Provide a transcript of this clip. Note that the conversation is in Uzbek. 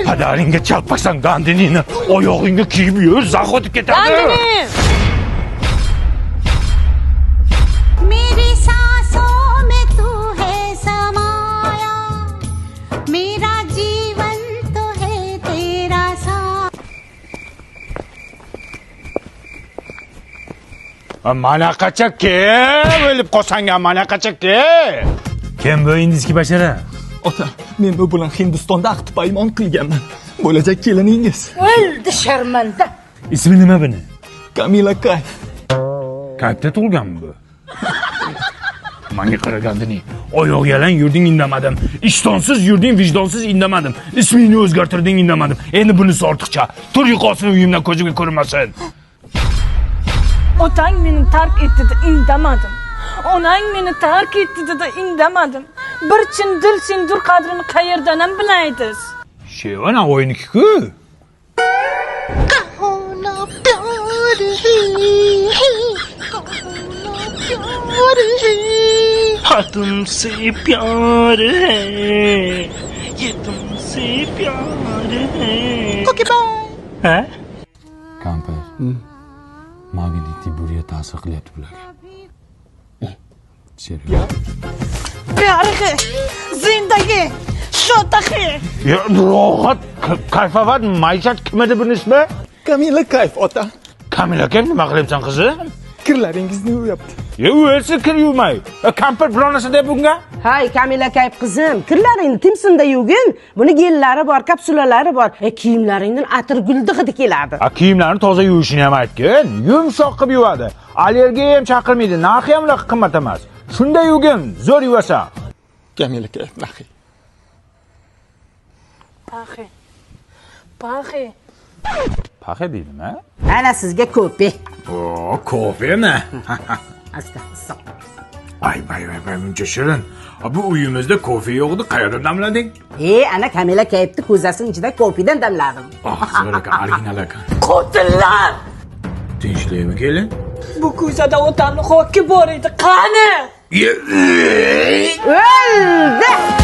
Padaringga chalpaksan Gandinini. Oyog'ingga kiyib yur, zax o'tib ketadi. Gandini! मेरी सांसों में तू है समाया मेरा जीवन तो है तेरा साथ Manaqacha kim? O'lib qolsang ham manaqacha kim? Kim bu indizki bashara? Ota, men bu bilan Hindistonda ahd paymon qilganman. Bo'lajak keliningiz. O'ldi sharmanda. Ismi nima buni? Kamila Kayf. Qayerda tug'ilganmi bu? Manga qaragandini. Oyoq yalang yurding indamadim. Ishtonsiz yurding, vijdonsiz indamadim. Ismingni o'zgartirding indamadim. Endi bunisi ortiqcha. Tur yo'qolsin uyimdan ko'zimga ko'rinmasin. Otang meni tark etdi, indamadim. Onang meni tark etdi da indamadim. Bir chin dil sendur qadrini qayerdan ham bilaysiz? Shevana o'yiniki-ku. हाँ तुमसे प्यार है ये तुमसे प्यार है हैं Kampir. Magnitiy burya ta'sir qilyapti bularga. Serios. Pyarg'i, zindagi, shotahi. Ya rohat, kayfovat, maishat kim edi buning ismi? Kamila Kayf ota. Kamila kim nima qilyapsan qizim? Kirlaringizni yuvayapti. Ya o'lsa kir yuvmay. Kampir bironasi deb bunga? Hay Kamila Kayf qizim, kirlaringni timsinda yuvgin. Buni gellari bor, kapsulalari bor. Kiyimlaringdan atir guldi hidi keladi. Kiyimlarni toza yuvishini ham aytgin. Yumshoq qilib yuvadi. Allergiya ham chaqirmaydi. Narxi ham qimmat emas. Shunday yuvgin, zo'r yuvasa. Kamila Kayf nahi. Paxi. Paxi. Paxa deydimi? Ana sizga ko'pi. O, kofemi? Asta, issiq. Ay, buncha shirin. Bu uyimizda kofe yo'qdi, qayerdan damlading? Ana Kamila Kayfni ko'zasining ichida ko'pidan damladim. Zo'r ekan, original ekan. Qotillar! Tinchlikmi kelin? Bu ko'zada otamni hoki bor edi. Qani? O'ldi!